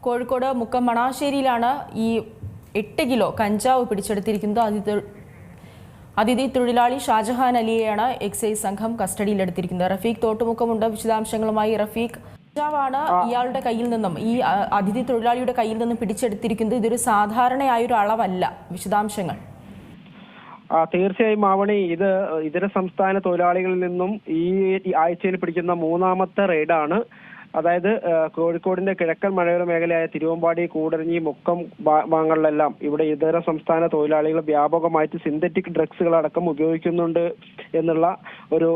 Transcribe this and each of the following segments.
കോഴിക്കോട് മുക്കം മണാശ്ശേരിയിലാണ് ഈ 8 കിലോ കഞ്ചാവ് പിടിച്ചെടുത്തിരിക്കുന്നത്. അതിഥി തൊഴിലാളി ഷാജഹാൻ അലിയെയാണ് എക്സൈസ് സംഘം കസ്റ്റഡിയിലെടുത്തിരിക്കുന്നത്. റഫീഖ് തോട്ടുമുക്കമുണ്ട്. വിശദാംശങ്ങളുമായി റഫീഖ്, കഞ്ചാവാണ് ഇയാളുടെ കയ്യിൽ നിന്നും, ഈ അതിഥി തൊഴിലാളിയുടെ കയ്യിൽ നിന്നും പിടിച്ചെടുത്തിരിക്കുന്നത്. ഇതൊരു സാധാരണയായൊരു അളവല്ല. വിശദാംശങ്ങൾ. തീർച്ചയായും മാവണി, ഇത് ഇതര സംസ്ഥാന തൊഴിലാളികളിൽ നിന്നും ഈ ആഴ്ചയിൽ പിടിക്കുന്ന 3ാമത്തെ റെയ്ഡാണ്. അതായത് കോഴിക്കോടിന്റെ കിഴക്കൻ മലയോര മേഖലയായ തിരുവമ്പാടി, കൂടരഞ്ഞി, മുക്കം ഭാഗങ്ങളിലെല്ലാം ഇവിടെ ഇതര സംസ്ഥാന തൊഴിലാളികൾ വ്യാപകമായിട്ട് സിന്തറ്റിക് ഡ്രഗ്സുകളടക്കം ഉപയോഗിക്കുന്നുണ്ട് എന്നുള്ള ഒരു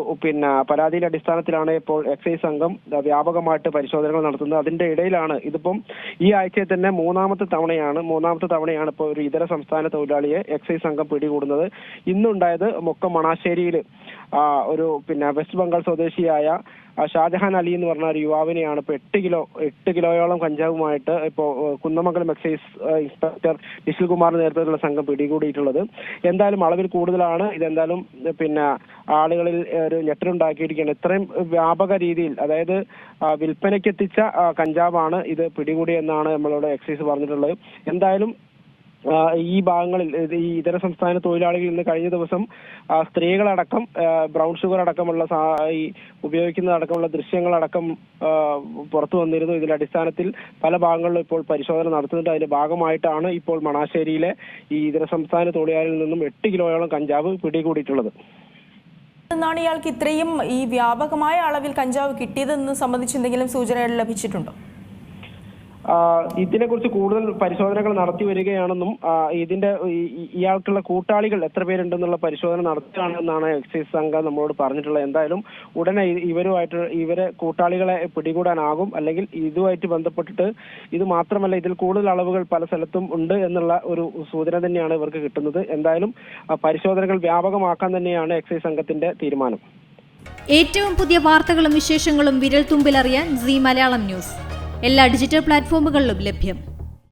പരാതിയുടെ അടിസ്ഥാനത്തിലാണ് ഇപ്പോൾ എക്സൈസ് സംഘം വ്യാപകമായിട്ട് പരിശോധനകൾ നടത്തുന്നത്. അതിന്റെ ഇടയിലാണ് ഇതിപ്പം ഈ ആഴ്ചയിൽ തന്നെ മൂന്നാമത്തെ തവണയാണ് ഇപ്പോൾ ഒരു ഇതര സംസ്ഥാന തൊഴിലാളിയെ എക്സൈസ് സംഘം പിടികൂടുന്നത്. ഇന്നുണ്ടായത് മുക്കം മണാശ്ശേരിയിൽ ഒരു വെസ്റ്റ് ബംഗാൾ സ്വദേശിയായ ഷാജഹാൻ അലി എന്ന് പറഞ്ഞ ഒരു യുവാവിനെയാണ് ഇപ്പോൾ 8 കിലോയോളം കഞ്ചാവുമായിട്ട് ഇപ്പോൾ കുന്നമംഗലം എക്സൈസ് ഇൻസ്പെക്ടർ നിഷിൽ കുമാറിന്റെ നേതൃത്വത്തിലുള്ള സംഘം പിടികൂടിയിട്ടുള്ളത്. എന്തായാലും അളവിൽ കൂടുതലാണ്. ഇതെന്തായാലും ആളുകളിൽ ഒരു ഞെട്ടലുണ്ടാക്കിയിരിക്കുകയാണ്. ഇത്രയും വ്യാപക രീതിയിൽ, അതായത് വിൽപ്പനയ്ക്കെത്തിച്ച കഞ്ചാവാണ് ഇത് പിടികൂടിയെന്നാണ് നമ്മളോട് എക്സൈസ് പറഞ്ഞിട്ടുള്ളത്. എന്തായാലും ഈ ഭാഗങ്ങളിൽ ഈ ഇതര സംസ്ഥാന തൊഴിലാളികൾ ഇന്ന് കഴിഞ്ഞ ദിവസം സ്ത്രീകളടക്കം ബ്രൗൺ ഷുഗർ അടക്കമുള്ള ഈ ഉപയോഗിക്കുന്നതടക്കമുള്ള ദൃശ്യങ്ങളടക്കം പുറത്തു വന്നിരുന്നു. ഇതിന്റെ അടിസ്ഥാനത്തിൽ പല ഭാഗങ്ങളിലും ഇപ്പോൾ പരിശോധന നടത്തുന്നുണ്ട്. അതിന്റെ ഭാഗമായിട്ടാണ് ഇപ്പോൾ മണാശ്ശേരിയിലെ ഈ ഇതര സംസ്ഥാന തൊഴിലാളികളിൽ നിന്നും 8 കിലോയോളം കഞ്ചാവ് പിടികൂടിയിട്ടുള്ളത്. എന്നാണ് ഇയാൾക്ക് ഇത്രയും ഈ വ്യാപകമായ അളവിൽ കഞ്ചാവ് കിട്ടിയതെന്ന് സംബന്ധിച്ച് എന്തെങ്കിലും സൂചനകൾ ലഭിച്ചിട്ടുണ്ടോ? ഇതിനെക്കുറിച്ച് കൂടുതൽ പരിശോധനകൾ നടത്തി വരികയാണെന്നും ഇതിന്റെ ഇയാൾക്കുള്ള കൂട്ടാളികൾ എത്ര പേരുണ്ടെന്നുള്ള പരിശോധന നടത്തുകയാണെന്നാണ് എക്സൈസ് സംഘം നമ്മളോട് പറഞ്ഞിട്ടുള്ളത്. എന്തായാലും ഉടനെ ഇവരെ കൂട്ടാളികളെ പിടികൂടാനാകും. അല്ലെങ്കിൽ ഇതുമായിട്ട് ബന്ധപ്പെട്ടിട്ട് ഇത് മാത്രമല്ല, ഇതിൽ കൂടുതൽ അളവുകൾ പല സ്ഥലത്തും ഉണ്ട് എന്നുള്ള ഒരു സൂചന തന്നെയാണ് ഇവർക്ക് കിട്ടുന്നത്. എന്തായാലും പരിശോധനകൾ വ്യാപകമാക്കാൻ തന്നെയാണ് എക്സൈസ് സംഘത്തിന്റെ തീരുമാനം. ഏറ്റവും പുതിയ വാർത്തകളും വിശേഷങ്ങളും വിരൽ തുമ്പിലറിയാൻ സീ മലയാളം ന്യൂസ് എല്ലാ ഡിജിറ്റൽ പ്ലാറ്റ്ഫോമുകളിലും ലഭ്യം.